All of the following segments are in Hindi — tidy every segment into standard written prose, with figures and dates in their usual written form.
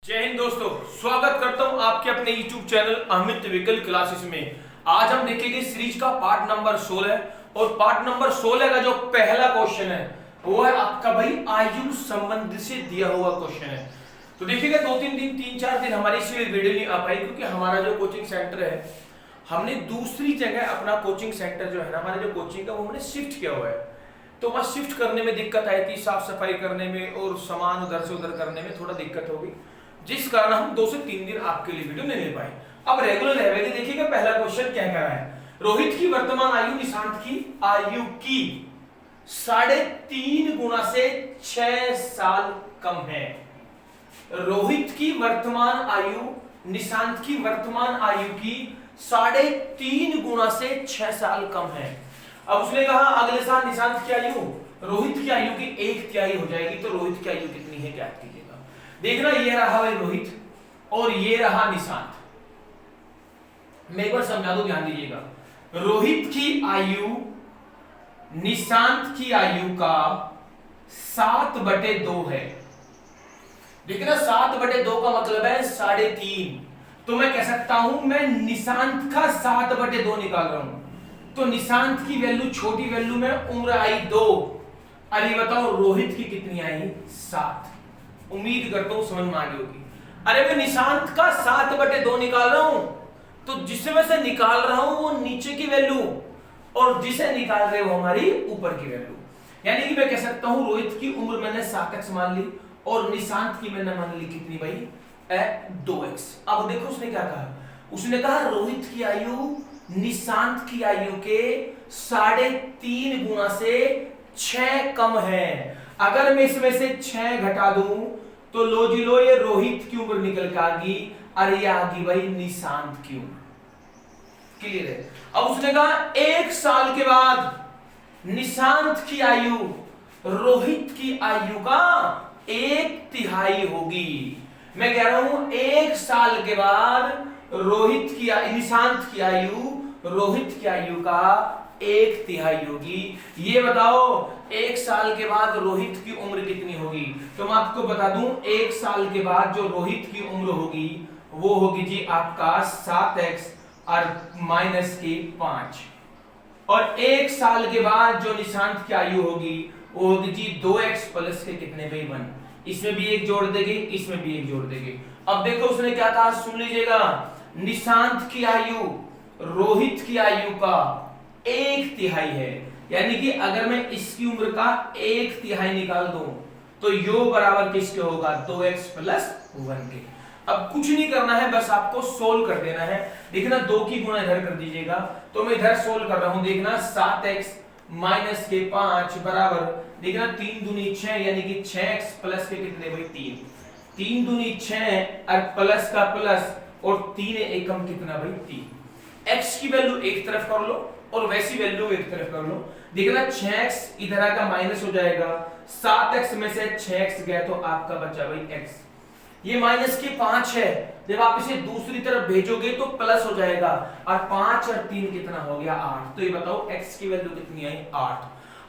जय हिंद दोस्तों, स्वागत करता हूं आपके अपने YouTube चैनल अमित विकल क्लासेस में। आज हम देखेंगे सीरीज का पार्ट नंबर 16 और पार्ट नंबर 16 का जो पहला क्वेश्चन है वो है आपका भाई आयु संबंध से दिया हुआ क्वेश्चन है। तो देखिएगा 3-4 दिन हमारी इसलिए वीडियो नहीं आ पाई क्योंकि हमारा जो कोचिंग सेंटर है हमने दूसरी जगह अपना कोचिंग सेंटर जो है ना, हमारे जो कोचिंग का वो हमने शिफ्ट किया हुआ है। तो वहां शिफ्ट करने में दिक्कत आई थी, साफ सफाई करने में और सामान उधर से उधर करने में थोड़ा दिक्कत होगी, जिस कारण हम 2 से 3 दिन आपके लिए वीडियो नहीं ले पाए। अब रेगुलर रहेगा। देखिएगा पहला क्वेश्चन क्या कह रहा है, रोहित की वर्तमान आयु निशांत की आयु की 3.5 गुना से 6 साल कम है। रोहित की वर्तमान आयु निशांत की वर्तमान आयु की 3.5 गुना से 6 साल कम है। अब उसने कहा अगले साल निशांत की आयु रोहित की आयु की 1/3 हो जाएगी, तो रोहित की आयु कितनी है क्या कीजिएगा। देखना ये रहा है रोहित और ये रहा निशांत। मैं एक बार समझा दूं, ध्यान दीजिएगा। रोहित की आयु निशांत की आयु का 7/2 है। देखना 7/2 का मतलब है 3.5। तो मैं कह सकता हूं मैं निशांत का 7/2 निकाल रहा हूं। तो निशांत की वैल्यू छोटी वैल्यू में उम्र आई 2। अरे बताओ रोहित की कितनी आई 7। उम्मीद करता हूं समझ में आ गई होगी। अरे मैं निशांत का 7/2 निकाल रहा हूं, तो जिसमें से निकाल रहा हूं वो नीचे की वैल्यू और जिसे निकाल रहे हो हमारी ऊपर की वैल्यू। यानी कि मैं कह सकता हूं रोहित की उम्र मैंने 7x मान ली और निशांत की मैंने मान ली कितनी भाई 2x। अब देखो उसने क्या कहा, उसने कहा रोहित की आयु निशांत की आयु के 3.5 गुना से 6 कम है। अगर मैं इसमें से 6 घटा दूं तो लो जी लो, ये रोहित की उम्र निकल के आ गई और ये आ गई भाई निशांत की उम्र। क्लियर है। अब उसने कहा 1 साल के बाद निशांत की आयु रोहित की आयु का 1/3 होगी। मैं कह रहा हूं 1 साल के बाद रोहित की निशांत की आयु रोहित की आयु का 1/3 होगी। ये बताओ 1 साल के बाद रोहित की उम्र कितनी होगी। तो मैं आपको बता दूं 1 साल के बाद जो रोहित की उम्र होगी वो होगी जी आपका 7x और -5। और 1 साल के बाद जो निशांत की आयु होगी वो होगी जी 2x प्लस के कितने भाई 1। इसमें भी 1 जोड़ देंगे, इसमें भी 1 जोड़ देंगे। अब देखो उसने क्या कहा, सुन लीजिएगा। निशांत की आयु रोहित की आयु का 1/3 है। यानी कि अगर मैं इसकी उम्र का 1/3 निकाल दूं तो यो बराबर किसके होगा 2x प्लस 1 के। अब कुछ नहीं करना है, बस आपको सोल्व कर देना है। देखना 2 की गुणा इधर कर दीजिएगा, तो मैं इधर सोल्व कर रहा हूं। देखना 7x - 5 बराबर, देखना 3 दूनी 6 यानी कि 6x प्लस के कितने भाई 3। 3 दूनी 6 और प्लस का प्लस और 3 एकम कितना भाई 3। x की वैल्यू एक तरफ कर लो और वैसी वैल्यू एक तरफ कर लो। देखना 6x इधर आकर माइनस हो जाएगा, 7x में से 6x गया तो आपका बचा भाई x। ये -5 है, जब आप इसे दूसरी तरफ भेजोगे तो प्लस हो जाएगा और 5 और 3 कितना हो गया 8। तो ये बताओ x की वैल्यू कितनी आई 8।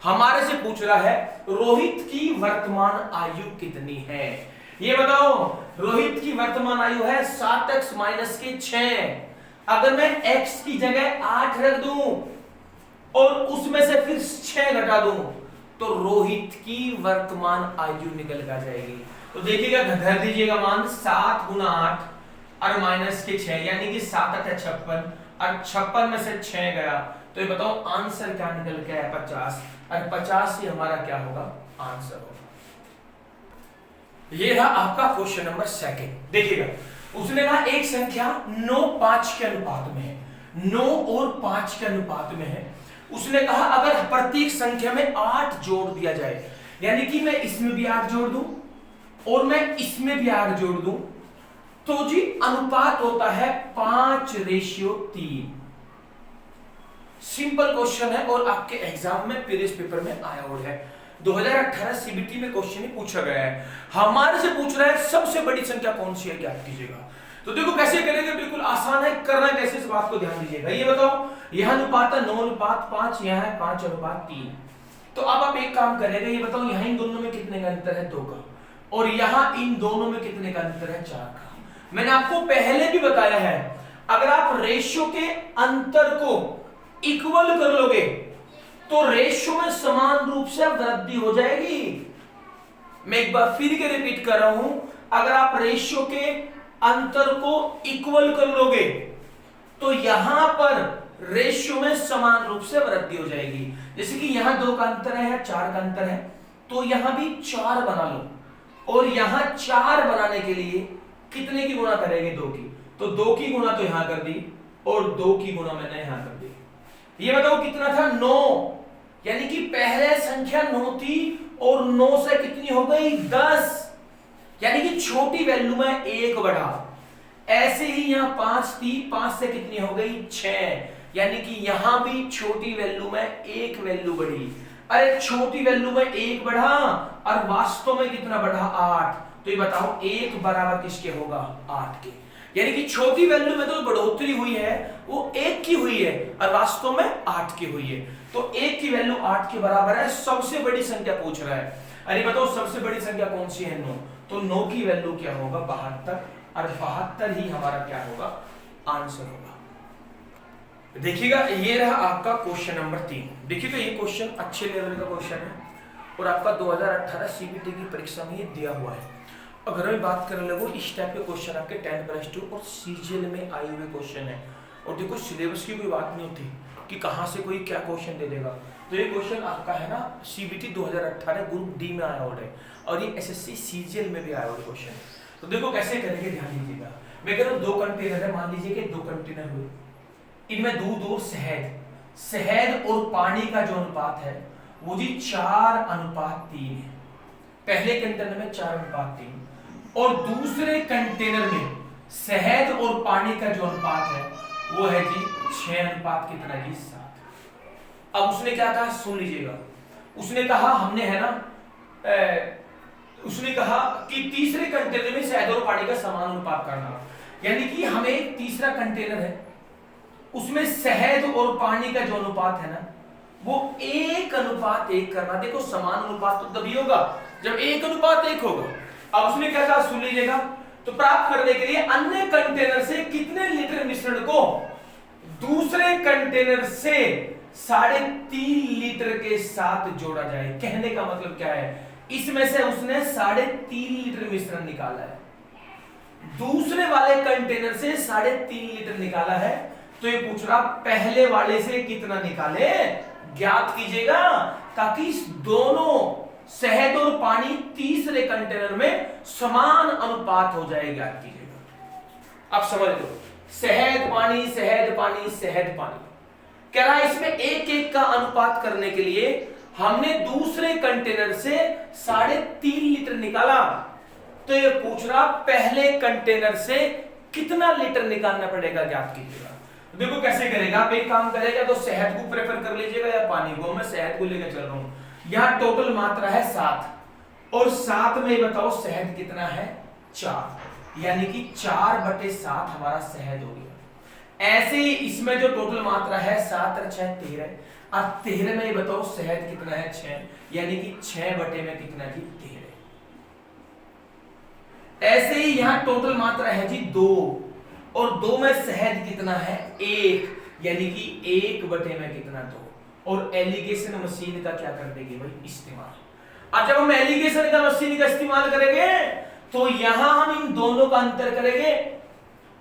हमारे से पूछ रहा है रोहित की वर्तमान आयु कितनी है। ये बताओ रोहित की वर्तमान आयु है 7x - 6। अगर मैं x की जगह 8 रख दूं और उसमें से फिर 6 घटा दूं तो रोहित की वर्तमान आयु निकल कर जाएगी। तो देखिएगा धर दीजिएगा मान 7 × 8 और -6 यानी कि 7 × 8 = 56 और 56 में से 6 गया तो ये बताओ आंसर क्या निकल के आया 50 और 50 ही हमारा क्या होगा आंसर होगा। ये रहा आपका क्वेश्चन नंबर 2। देखिएगा उसने कहा एक संख्या 9 5 के अनुपात में है। 9 और 5 के अनुपात में है। उसने कहा अगर प्रत्येक संख्या में 8 जोड़ दिया जाए, यानी कि मैं इसमें भी 8 जोड़ दूं और मैं इसमें भी 8 जोड़ दूं तो जी अनुपात होता है 5:3। सिंपल क्वेश्चन है और आपके एग्जाम में प्रीवियस पेपर में आया हुआ है। 2018 सीबीटी में क्वेश्चन ही पूछा गया है। हमारे से पूछ रहा है सबसे बड़ी संख्या कौन सी है, क्या कीजिएगा। तो देखो कैसे करेंगे, बिल्कुल आसान है। करना कैसे इस बात को ध्यान दीजिएगा। ये बताओ यह अनुपात है 9:5, यह है 5:3। तो अब आप एक काम करेंगे, ये बताओ यहां इन दोनों में कितने का अंतर है 2 का। और यहां इन दोनों में कितने का अंतर है? 4 का। मैंने आपको पहले भी बताया है, अगर आप रेशियो के अंतर को इक्वल कर लोगे तो रेशियो में समान रूप से वृद्धि हो जाएगी। मैं एक बार फिर के रिपीट कर रहा हूं, अगर आप रेशियो के अंतर को इक्वल कर लोगे तो यहां पर रेशियो में समान रूप से वृद्धि हो जाएगी। जैसे कि यहां 2 का अंतर है या 4 का अंतर है, तो यहां भी 4 बना लो, और यहां 4 बनाने के लिए कितने की गुणा करेंगे? 2 की। तो 2 की गुणा तो यहां कर दी और 2 की गुणा मैंने यहां कर दी। ये बताओ कितना था? 9। यानी कि पहले संख्या 9 थी और 9 से कितनी हो गई? 10। यानी कि छोटी वैल्यू में 1 बढ़ा। ऐसे ही यहां 5 थी, 5 से कितनी हो गई? 6। यानी कि यहां भी छोटी वैल्यू में 1 वैल्यू बढ़ी। अरे छोटी वैल्यू में 1 बढ़ा और वास्तव में कितना बढ़ा? 8। तो ये बताओ 1 बराबर किसके होगा? 8 के। यानी कि छोटी वैल्यू में तो बढ़ोतरी हुई है वो 1 की हुई है और वास्तव में 8 की हुई है। तो 1 की वैल्यू 8 के बराबर है। सबसे बड़ी संख्या पूछ रहा है। अरे बताओ सबसे बड़ी संख्या कौन सी है? 9। तो 9 की वैल्यू क्या होगा? 72। और 72 ही हमारा क्या होगा? आंसर होगा। देखिएगा, ये रहा आपका क्वेश्चन नंबर 3। देखिए तो ये क्वेश्चन अच्छे लेवल का क्वेश्चन है और आपका 2018 सीबीटी की परीक्षा में ये दिया हुआ है। अगर मैं बात करने लगूं, इस टाइप के क्वेश्चन आपके 10+2 और सीजीएल में आए हुए क्वेश्चन है। और देखो सिलेबस की कोई बात नहीं होती कि कहां से कोई क्या क्वेश्चन दे देगा। तो ये क्वेश्चन आपका है ना सीबीटी 2018 ग्रुप डी में आया हुआ है और ये एसएससी सीजीएल में भी आया हुआ क्वेश्चन। तो देखो कैसे करेंगे, ध्यान दीजिएगा। मैं कह रहा हूं 2 कंटेनर है, मान लीजिए कि 2 कंटेनर हुए, इनमें दूध और शहद और पानी का जो अनुपात है वो जी 4:3 है। पहले कंटेनर में 4:3 और दूसरे कंटेनर में शहद और पानी का जो अनुपात है वो है जी 6:7। अब उसने क्या कहा, सुन लीजिएगा। उसने कहा हमने है ना उसने कहा कि तीसरे कंटेनर में शहद और पानी का समान अनुपात करना। यानी कि हमें एक तीसरा कंटेनर है, उसमें शहद और पानी का जो अनुपात है ना वो 1:1 करना। देखो समान अनुपात तो तभी होगा जब 1:1 होगा। अब उसने क्या कहा, सुन लीजिएगा। तो प्राप्त करने के लिए अन्य कंटेनर से कितने लीटर मिश्रण को दूसरे कंटेनर से 3.5 लीटर के साथ जोड़ा जाए। कहने का मतलब क्या है, इसमें से उसने 3.5 लीटर मिश्रण निकाला है, दूसरे वाले कंटेनर से 3.5 लीटर निकाला है। तो ये पूछ रहा पहले वाले से कितना निकाले, ज्ञात कीजिएगा, ताकि दोनों शहद और पानी तीसरे कंटेनर में समान अनुपात हो जाए, ज्ञात कीजिएगा। अब समझ लो, शहद पानी शहद पानी शहद पानी कह रहा है। इसमें 1:1 का अनुपात करने के लिए हमने दूसरे कंटेनर से 3.5 लीटर निकाला। तो ये पूछ रहा पहले कंटेनर से कितना लीटर निकालना पड़ेगा, ज्ञात कीजिएगा। देखो कैसे करेगा, आप एक काम करेगा तो शहद को प्रेफर कर लीजिएगा या पानी को। मैं शहद को लेकर चल रहा हूं। यहां टोटल मात्रा है 7 और 7 में बताओ शहद कितना है? 4। यानी कि 4/7 हमारा शहद हो गया। ऐसे ही इसमें जो टोटल मात्रा है 7 और 6 13। अब 13 में बताओ शहद कितना है? 6। यानी कि 6 में कितना जी? 13। ऐसे ही यहां टोटल मात्रा है जी 2 और 2 में शहद कितना है? 1। यानी कि 1 में कितना? 2। और एलिगेशन मशीन का क्या कर देंगे भाई? इस्तेमाल। अब जब हम एलिगेशन का मशीन का इस्तेमाल करेंगे तो यहां हम इन दोनों का अंतर करेंगे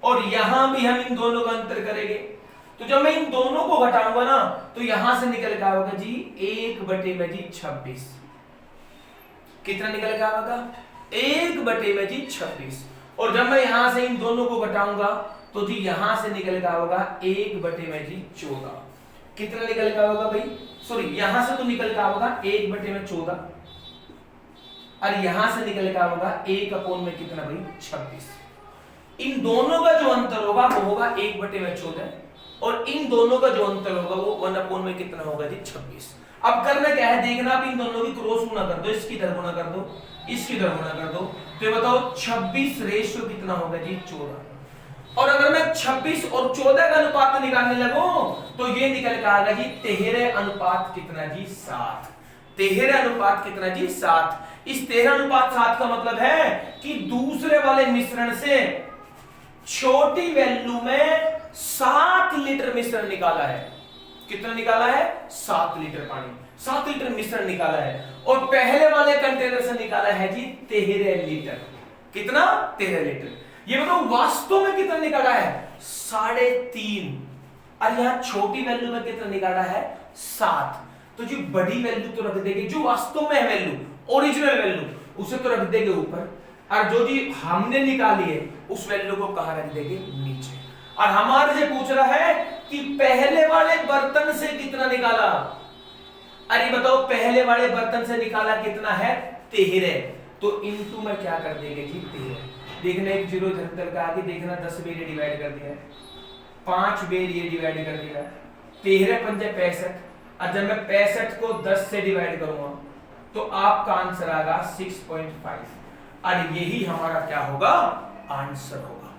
और यहां भी हम इन दोनों का अंतर करेंगे। तो जब मैं इन दोनों को घटाऊंगा ना तो यहां से निकल के आएगा जी 1/26। कितना निकल के आएगा? 1/26। और जब मैं यहां से इन दोनों को घटाऊंगा तो जी यहां से निकल के आएगा 1/14। कितना निकल के आएगा भाई? सॉरी, यहां से तो निकल के आएगा 1/14 और यहां से निकल के आएगा 1 में कितना भाई? 26। इन दोनों का जो अंतर होगा वो होगा 1/14 और इन दोनों का जो अंतर होगा वो 1 में कितना होगा जी? 26। अब करना क्या है, देखना आप इन दोनों की क्रॉस गुणा कर दो, इसकी इधर गुणा कर दो, इसकी इधर गुणा कर दो। तो ये बताओ 26 रेशियो कितना होगा जी? 14। और अगर मैं 26 और 14 का अनुपात निकालने लगूं तो ये निकल के आएगा जी 13 अनुपात कितना जी? 7। 13 अनुपात कितना जी? 7। इस 13:7 का मतलब है कि दूसरे वाले मिश्रण से छोटी वैल्यू में 7 लीटर मिश्रण निकाला है। कितना निकाला है? 7 लीटर पानी, 7 लीटर मिश्रण निकाला है। और पहले वाले कंटेनर से निकाला है जी 13 लीटर। कितना? 13 लीटर। ये बताओ वास्तव में कितना निकाला है? 3.5। और यहां छोटी वैल्यू में कितना निकाला है? 7। तो जो बड़ी वैल्यू तो रख देंगे, जो वास्तव में है वैल्यू, ओरिजिनल वैल्यू, उसे तो रख देंगे ऊपर, और जो जी हमने निकाली है उस वैल्यू को कहां रख देंगे? नीचे। और हमारे से पूछ रहा है कि पहले वाले बर्तन से कितना निकाला। अरे बताओ पहले वाले बर्तन से निकाला कितना है? 13। तो इनटू में क्या कर देंगे जी? 13। देखना एक जीरो इधर का आगे देखना 10 बेर ये डिवाइड कर दिया है, 5 बेर ये डिवाइड कर दिया, 13 पंजे 65। और जब मैं 65 को 10 से डिवाइड करूंगा तो आपका आंसर आएगा 6.5। और यही हमारा क्या होगा? आंसर होगा।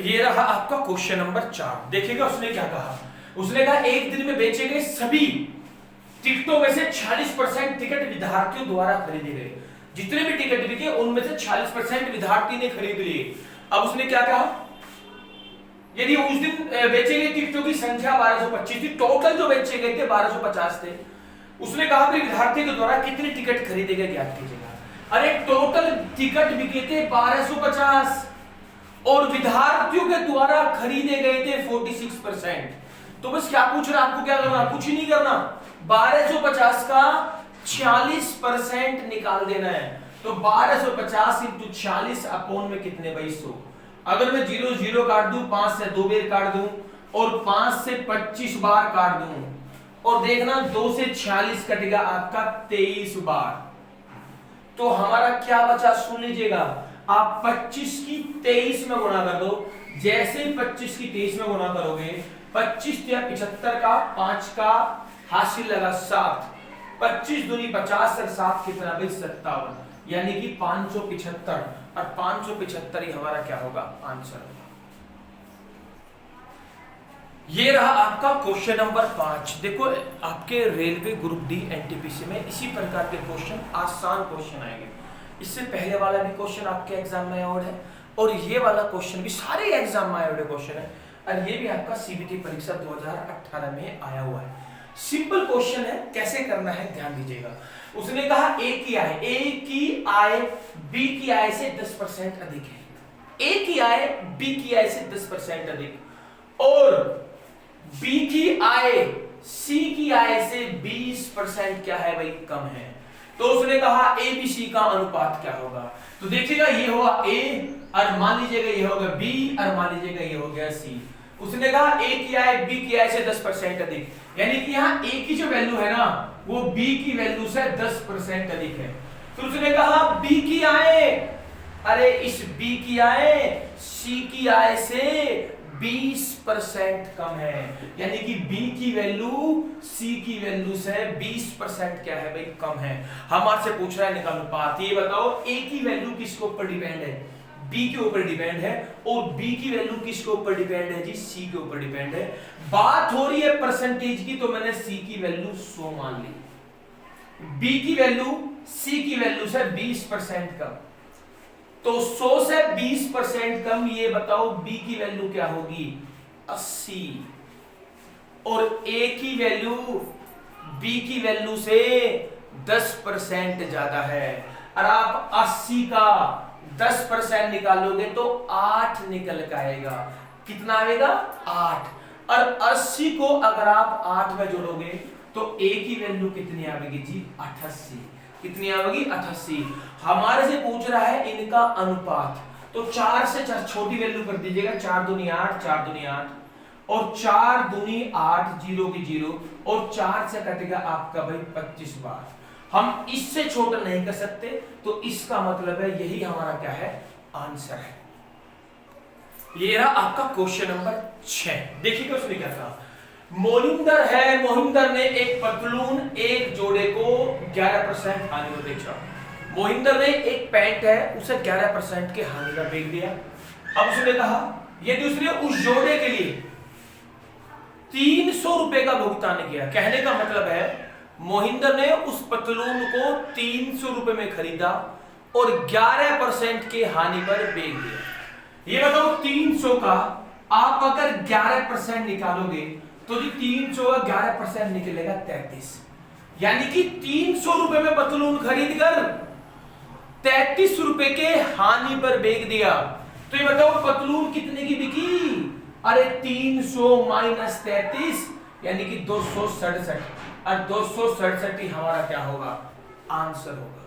ये रहा आपका क्वेश्चन नंबर 4। देखिएगा उसने क्या कहा। उसने कहा एक दिन में बेचे गए सभी टिकटों में से 40% टिकट विद्यार्थियों द्वारा खरीदे गए। जितने भी टिकट बिके उनमें से 40% विद्यार्थी ने खरीद लिए। अब उसने क्या कहा? यदि उस दिन बेचे गए टिकटों की संख्या 1225 थी, टोटल जो बेचे गए थे 1250 थे, उसने कहा कि विद्यार्थी के द्वारा कितने टिकट खरीदे गए ज्ञात कीजिएगा। अरे टोटल टिकट बिके थे 1250 और विद्यार्थियों के द्वारा खरीदे गए थे 46%। तो बस क्या पूछ रहा, आपको क्या करना? कुछ ही नहीं करना, 1250 का 40% निकाल देना है। तो 1250 इंटू 40 अपोन में कितने? 100। अगर मैं 0 0 काट दूं, 5 से 2 बेर काट दूं और 5 से 25 बार काट दूं, और देखना 2 से 46 कटेगा आपका 23 बार। तो हमारा क्या बचा? सुन लीजिएगा, आप 25 की 23 में गुणा कर दो। जैसे ही 25 की 23 में गुणा करोगे, 25 या 75 का 5 का हासिल लगा 7, 25 दूनी 50 और 7 कितना? 57, यानी कि 575। और 575 ही हमारा क्या होगा? आंसर होगा। ये रहा आपका क्वेश्चन नंबर 5। देखो आपके रेलवे ग्रुप डी एनटीपीसी में इसी प्रकार के क्वेश्चन, आसान क्वेश्चन आएंगे। इससे पहले वाला भी क्वेश्चन आपके एग्जाम में आया है और ये वाला क्वेश्चन भी सारे एग्जाम में आए हुए क्वेश्चन है, और ये भी आपका सीबीटी परीक्षा 2018 में आया हुआ है। सिंपल क्वेश्चन है, कैसे करना है ध्यान दीजिएगा। उसने कहा ए की आय बी की आय से 10% अधिक है। ए की आय बी की आय से 10% अधिक, और बी की आय सी की आय से 20% क्या है भाई? कम है। तो उसने कहा ए बी सी का अनुपात क्या होगा। तो देखिएगा ये होगा ए, और मान लीजिएगा ये होगा बी, और मान लीजिएगा ये हो गया सी। उसने कहा ए की आय बी की आय से 10% अधिक, यानी कि यहाँ ए की जो वैल्यू है ना वो बी की वैल्यू से 10% अधिक है। तो उसने कहा बी की आय, अरे इस बी की आय सी की आय से 20% कम है, यानी कि बी की वैल्यू सी की वैल्यू से 20% क्या है भाई? कम है। हमारे से पूछ रहा है निकाल अनुपात। ये बताओ ए की वैल्यू किसके ऊपर डिपेंड है? बी के ऊपर डिपेंड है, और बी की वैल्यू किसके ऊपर डिपेंड है जी? सी के ऊपर डिपेंड है। बात हो रही है परसेंटेज की, तो मैंने सी की वैल्यू 100 मान ली, बी की वैल्यू सी की वैल्यू से 20% कम। तो 100 से 20% कम, ये बताओ बी की वैल्यू क्या होगी? 80, और ए की वैल्यू बी की वैल्यू से 10% ज्यादा है। और आप 80 का 10% निकालोगे तो 8 निकल के आएगा। कितना आएगा? 8। और 80 को अगर आप 8 में जोड़ोगे तो ए की वैल्यू कितनी आएगी जी? 88। कितनी आएगी? 88। हमारे से पूछ रहा है इनका अनुपात, तो 4 से छोटी वैल्यू कर दीजिएगा। 4 दूनी 8, 4 दूनी 8, और 4 दूनी 8, 0 की 0, और 4 से कटेगा आपका भाई 25 बार। हम इससे छोटा नहीं कर सकते, तो इसका मतलब है यही हमारा क्या है? आंसर है। ये रहा आपका क्वेश्चन नंबर 6। देखिएगा उसने क्या कहा। मोहिंदर है, मोहिंदर ने एक पतलून एक जोड़े को 11% हानि में बेचा। मोहिंदर ने एक पैंट है उसे 11% के हानि का बेच दिया। अब उसने कहा यदि उसने उस जोड़े के लिए 300 रुपए का भुगतान किया, कहने का मतलब है मोहिंदर ने उस पतलून को 300 रुपए में खरीदा और 11% के हानि पर बेच दिया। ये बताओ 300 का आप अगर 11% निकालोगे तो जी 300 का 11% निकलेगा 33, यानी कि 300 रुपए में पतलून खरीद कर 33 रुपए के हानि पर बेच दिया। तो ये बताओ पतलून कितने की बिकी? अरे 300 माइनस 33 यानी कि 267, और 267 ही हमारा क्या होगा? आंसर होगा।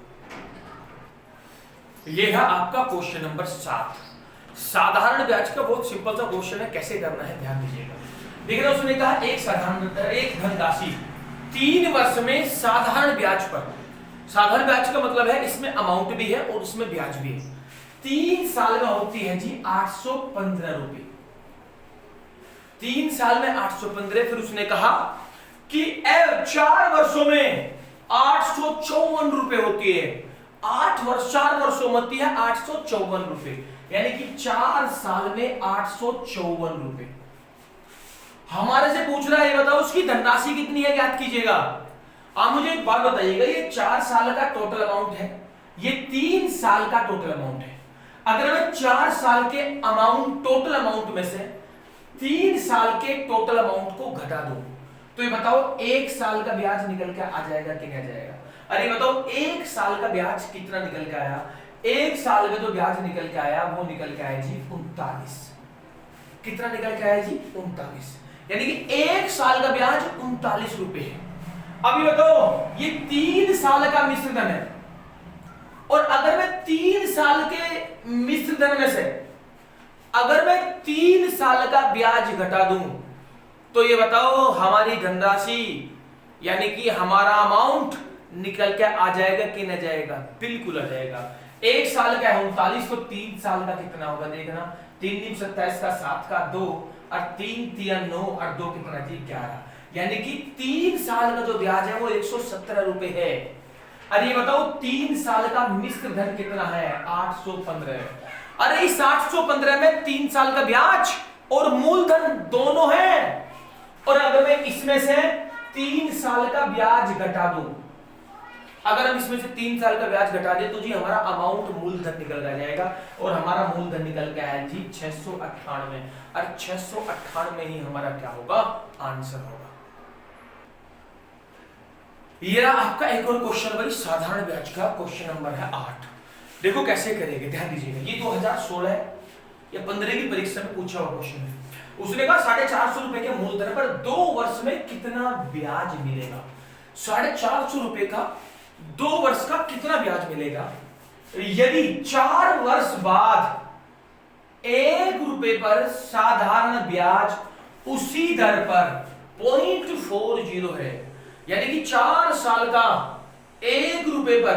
ये है आपका क्वेश्चन नंबर 7। साधारण ब्याज का बहुत सिंपल सा क्वेश्चन है, कैसे करना है ध्यान दीजिएगा। देखिए उसने कहा एक धनराशि 3 वर्ष में साधारण ब्याज पर, साधारण ब्याज का मतलब है इसमें अमाउंट भी है और उसमें ब्याज भी है, 3 साल में होती है जी 815 रुपए। 3 साल में 815। फिर उसने कहा कि 4 वर्षों में 854 रुपए होती है। 4 वर्षों में होती है 854 रुपए, यानी कि 4 साल में 854 रुपए। हमारे से पूछ रहा है, ये बताओ उसकी धनराशि कितनी है, याद कीजिएगा। आप मुझे एक बात बताइएगा, ये 4 साल का टोटल अमाउंट है, ये 3 साल का टोटल अमाउंट है। अगर मैं 4 साल के अमाउंट टोटल अमाउंट में से 3 साल के टोटल अमाउंट को घटा दूं तो ये बताओ 1 साल का ब्याज निकल के आ जाएगा कि नहीं आ जाएगा? अरे बताओ 1 साल का ब्याज कितना निकल के आया? 1 साल में जो ब्याज निकल के आया वो निकल के आया जी 39। कितना निकल के आया जी? 39, यानी कि 1 साल का ब्याज 39 रुपए है। अभी बताओ ये 3 साल का मिश्र धन है, और अगर मैं 3 साल के मिश्र धन में से अगर मैं 3 साल का ब्याज घटा दूं तो ये बताओ हमारी धनराशि यानी कि हमारा अमाउंट निकल के आ जाएगा कि नहीं जाएगा? बिल्कुल आ जाएगा। 1 साल का है 39, तो 3 साल का कितना होगा देखना। 3 × 27 का 7 का 2 और 3 × 3 9 और 2 कितना जी 11, यानी कि 3 साल का जो ब्याज है वो 117 रुपए है। अरे ये बताओ 3 साल का मिश्र धन कितना है? 815 है। अरे इस 815 में 3 साल का ब्याज और मूलधन दोनों है, और अगर मैं इसमें से 3 साल का ब्याज घटा दूं, अगर हम इसमें से 3 साल का ब्याज घटा दें तो जी हमारा अमाउंट मूलधन निकल जाएगा, और हमारा मूलधन निकल के आया जी 698, और 698 ही हमारा क्या होगा? आंसर होगा। ये आपका एक और क्वेश्चन भाई साधारण ब्याज का क्वेश्चन नंबर है 8। देखो कैसे करेंगे, ध्यान दीजिएगा। ये 2016 या 15 की परीक्षा में पूछा हुआ क्वेश्चन है। उसने कहा 450 रुपए के मूलधन पर 2 वर्ष में कितना ब्याज मिलेगा? 450 रुपए का 2 वर्ष का कितना ब्याज मिलेगा? यदि 4 वर्ष बाद 1 रुपए पर साधारण ब्याज उसी दर पर 0.40 है, यानी कि 4 साल का 1 रुपए पर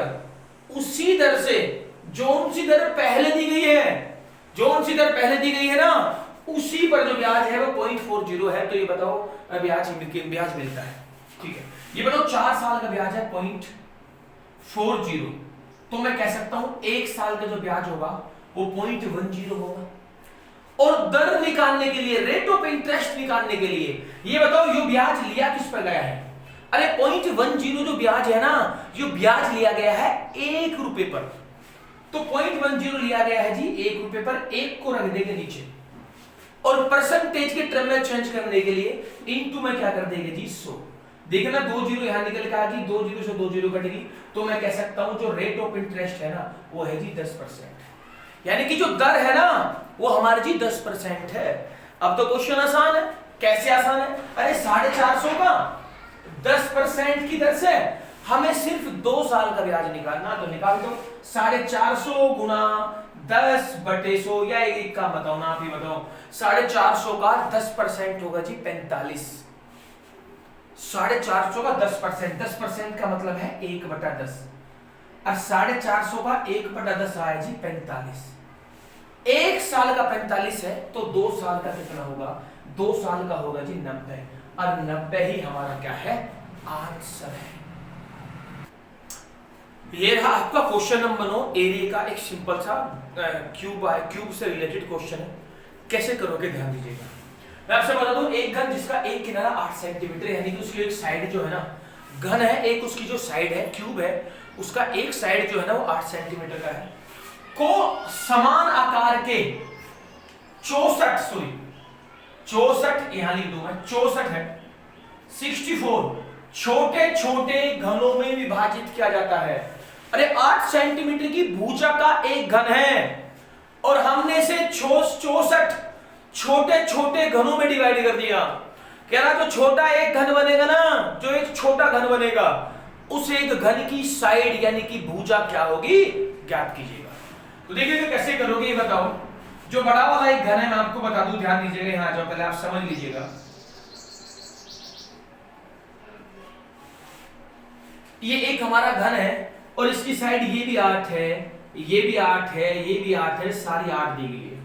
उसी दर से जोन सी दर पहले दी गई है, जोन सी दर पहले दी गई है ना, उसी पर जो ब्याज है वो 0.40 है। तो ये बताओ ब्याज मिलता है। ठीक है, ये बताओ 4 साल का ब्याज है 0.40, तो मैं कह सकता हूं 1 साल का जो ब्याज होगा वो 0.10 होगा। और दर निकालने के लिए, रेट ऑफ इंटरेस्ट निकालने के लिए ये बताओ ये ब्याज लिया किस पर गया है? अरे 0.10 जो ब्याज है ना, जो ब्याज लिया गया है 1 रुपए पर, तो 0.10 लिया गया है जी 1 रुपए पर, 1 को रख देंगे नीचे, और परसेंटेज के टर्म में चेंज करने के लिए इनटू में क्या कर देंगे जी 100। देखना 2 जीरो यहां निकल के आ गई, 2 जीरो से 2 जीरो कटेगी, तो मैं कह सकता हूं जो रेट ऑफ इंटरेस्ट है ना वो है जी 10%, यानी कि जो दर है ना वो हमारी जी 10% है। अब तो क्वेश्चन आसान है। कैसे आसान है? अरे 450 का 10% की दर से हमें सिर्फ 2 साल का ब्याज निकालना, तो निकाल दो। 450 गुना 10/100, या एक का बताओ ना, आप ही बताओ। 450 का 10% होगा जी 45। 450 का 10%, 10% का मतलब है 1/10, और 450 का 1/10 आया जी 45। 1 साल का 45 है, तो 2 साल का कितना होगा? 2 साल का होगा जी 90, और 90 ही हमारा क्या है? आंसर है। ये रहा आपका क्वेश्चन नंबर 9, एरिया का एक सिंपल सा क्यूब से रिलेटेड क्वेश्चन है। कैसे करोगे ध्यान दीजिएगा। मैं आपसे बता दूं, एक घन जिसका एक किनारा 8 सेंटीमीटर, यानी कि उसकी एक साइड जो है ना घन है, एक उसकी जो साइड है क्यूब है, उसका एक साइड जो है ना वो 8 सेंटीमीटर का है, को समान आकार के 64 यहां लिख दूं मैं, 64 है, 64 छोटे छोटे घनों में विभाजित किया जाता है। अरे 8 सेंटीमीटर की भुजा का एक घन है और हमने इसे 64 छोटे छोटे घनों में डिवाइड कर दिया। कह रहा जो छोटा एक घन बनेगा ना, जो एक छोटा घन बनेगा, उस एक घन की साइड यानी कि भुजा क्या होगी ज्ञात कीजिएगा। तो देखिए कैसे करोगे ये बताओ। जो बड़ा वाला एक घन है मैं आपको बता दूं, ध्यान दीजिएगा, यहां जाओ पहले आप समझ लीजिएगा। ये एक हमारा घन है और इसकी साइड ये भी 8 है, ये भी 8 है, ये भी 8 है, सारी 8 दी गई है।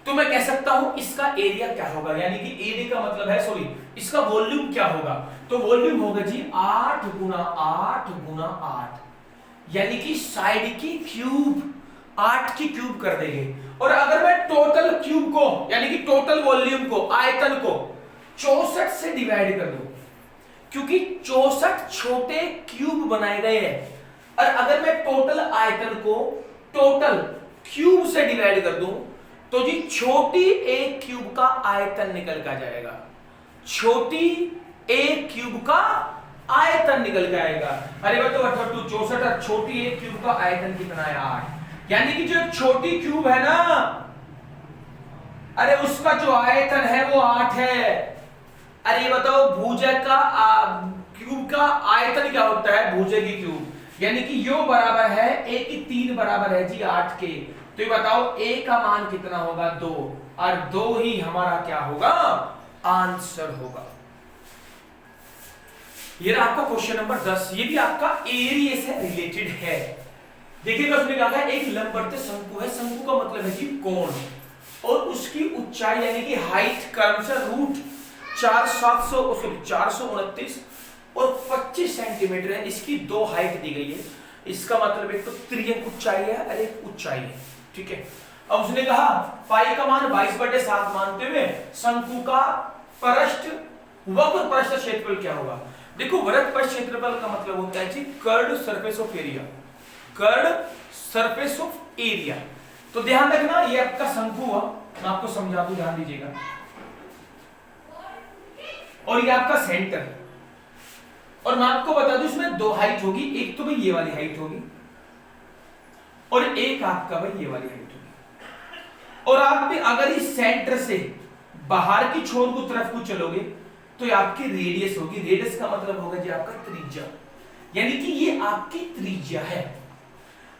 तो मैं कह सकता हूं इसका एरिया क्या होगा, यानी कि एरिया का मतलब है, सॉरी, इसका वॉल्यूम क्या होगा। तो वॉल्यूम होगा जी 8 गुना 8 गुना 8, यानी कि साइड की क्यूब, 8 की क्यूब कर देंगे। और अगर मैं टोटल क्यूब को यानी कि टोटल वॉल्यूम को, आयतन को 64 से डिवाइड कर दूं, क्योंकि 64 छोटे क्यूब बनाए गए हैं, और अगर मैं टोटल आयतन को टोटल क्यूब से डिवाइड कर दूं तो जी छोटी एक क्यूब का आयतन निकल कर जाएगा, छोटी एक क्यूब का आयतन निकल के आएगा। अरे बताओ 64 और छोटी एक क्यूब का आयतन कितना है 8, यानी कि जो एक छोटी क्यूब है ना, अरे उसका जो आयतन है वो 8 है। अरे बताओ भुजा का क्यूब का आयतन क्या होता है, भुजा की क्यूब, यानी कि यो बराबर है a की 3 बराबर है जी 8 के। तो ये बताओ a का मान कितना होगा 2, और 2 ही हमारा क्या होगा आंसर होगा। ये रहा आपका क्वेश्चन नंबर 10, ये भी आपका एरिया से रिलेटेड है। देखिएगा उसने कहा था एक लंबवत शंकु है, शंकु का मतलब है जी कोण, और उसकी ऊंचाई यानी कि हाइट क्रमशः रूट 429 और 25 सेंटीमीटर है। इसकी दो हाइट दी गई है, इसका मतलब एक तो त्रियंक ऊंचाई है और एक ऊंचाई है, ठीक है। अब उसने कहा पाई का मान 22/7 मानते हुए शंकु का पृष्ठ वक्र पृष्ठ क्षेत्रफल क्या होगा। देखो वृत्त पृष्ठ क्षेत्रफल का मतलब होता है जी curved surface of area, curved surface of area. तो ध्यान रखना ये आपका शंकु हुआ, मैं आपको समझा दूं, ध्यान दीजिएगा। और ये आपका सेंटर है, और मैं आपको बता दूं इसमें दो हाइट होगी, एक तो भाई ये वाली हाइट होगी और एक आपका भाई ये वाली हाइट होगी। और आप भी अगर इस सेंटर से बाहर की छोर को तरफ को चलोगे तो ये आपकी रेडियस होगी। रेडियस का मतलब होगा जी आपका त्रिज्या, यानी कि ये आपकी त्रिज्या है।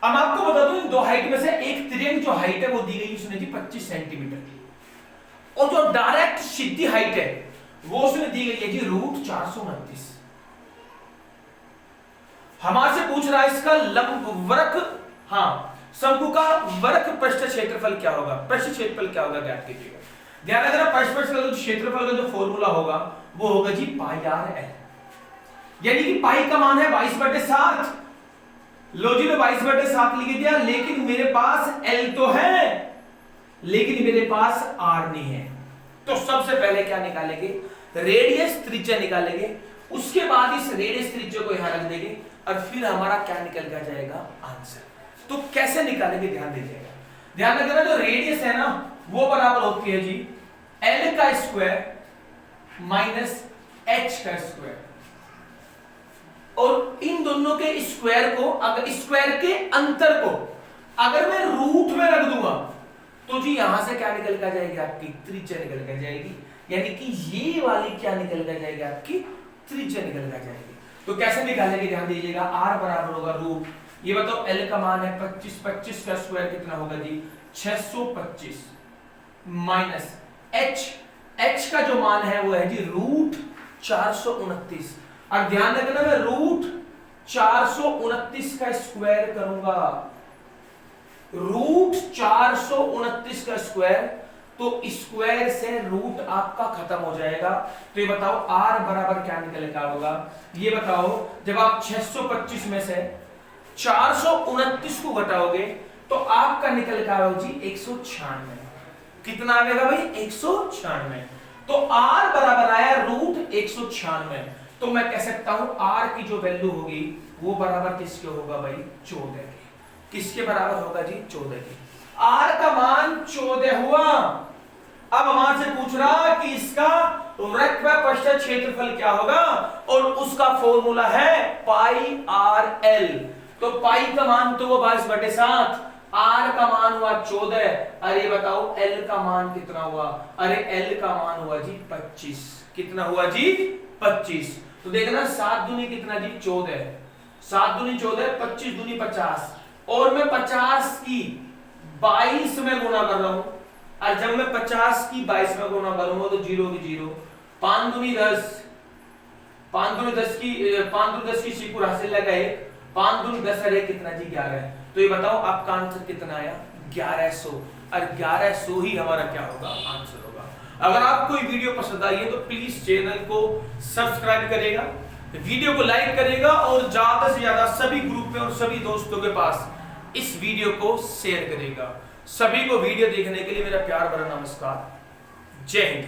अब आपको बता दूं इन दो हाइट में से एक त्रियंक जो हाइट है वो दी गई उसने जी 25 सेंटीमीटर, और जो डायरेक्ट सीधी हाइट है वो उसने दी गई है जी रूट 429। हमारे से पूछ रहा है इसका लंबवृत्त, हाँ शंकु का वृत्त पृष्ठ क्षेत्रफल क्या होगा, पृष्ठ क्षेत्रफल क्या होगा ज्ञात कीजिएगा। ध्यान रखना पृष्ठ पृष्ठ का जो क्षेत्रफल का जो फॉर्मूला होगा वो होगा जी पाई आर एल, यानी कि पाई का मान है 22/7। लो जी, 22/7 लिख दिया, लेकिन मेरे पास एल तो है लेकिन मेरे पास आर नहीं है। तो सबसे पहले क्या निकालेंगे, रेडियस त्रिज्या निकालेंगे, उसके बाद इस रेडियस त्रिज्या को यहां रख देंगे और फिर हमारा क्या निकल कर जाएगा आंसर। तो कैसे निकालेंगे ध्यान दीजिएगा। ध्यान रखना जो रेडियस है ना वो बराबर होती है जी एल का स्क्वायर माइनस एच का स्क्वायर, और इन दोनों के स्क्वायर को, अगर स्क्वायर के अंतर को अगर मैं रूट में रख दूंगा तो जी यहां से क्या निकल कर जाएगी आपकी त्रिज्या निकल कर जाएगी, यानी कि ये वाली क्या निकल कर जाएगी आपकी त्रिज्या निकल कर जाएगी। तो कैसे निकालेंगे ध्यान दीजिएगा, r बराबर होगा रूट, ये बताओ l का मान है 25, 25 का स्क्वायर कितना होगा जी 625 माइनस h का जो मान है वो है जी रूट 429। और ध्यान रखना मैं रूट 429 का स्क्वायर करूंगा, रूट 429 का स्क्वायर, तो स्क्वायर से रूट आपका खत्म हो जाएगा। तो ये बताओ r बराबर क्या निकल कर होगा, ये बताओ जब आप 625 में से 429 को घटाओगे तो आपका निकल कर आओ जी 196। कितना आएगा भाई 196। तो r बराबर आया रूट 196। तो मैं कह सकता हूं आर की जो वैल्यू होगी वो बराबर किसके होगा भाई, 14 के। किसके बराबर होगा जी, 14 के। आर का मान 14 हुआ। अब हमारे से पूछ रहा कि इसका वृत्त व पृष्ठ क्षेत्रफल क्या होगा, और उसका फॉर्मूला है पाई आर एल। तो पाई का मान तो वो 22/7, आर का मान हुआ 14। अरे बताओ एल का मान कितना हुआ, अरे एल का मान हुआ जी 25। कितना हुआ जी, 25। तो देखना 7 दूनी कितना जी, 14। 7 दूनी 14, 25 दूनी 50, और मैं 50 की 22 में गुना कर रहा हूं। और जब मैं 50 की 22 में गुना करूंगा तो 0 की 0, 5 दूनी 10, 5 दूनी 10 की 5 दूनी 10 की सिकुड़ हासिल लगाए, 5 दूनी 10 अरे कितना जी 11। तो ये बताओ आपका आंसर कितना आया, 1100। और 1100 ही हमारा क्या होगा, आंसर होगा। अगर आपको ये वीडियो पसंद आई है तो प्लीज चैनल को सब्सक्राइब करेगा, वीडियो को लाइक करेगा, और ज्यादा से ज्यादा सभी ग्रुप में और सभी दोस्तों के पास इस वीडियो को शेयर करेगा। सभी को वीडियो देखने के लिए मेरा प्यार भरा नमस्कार। जय हिंद।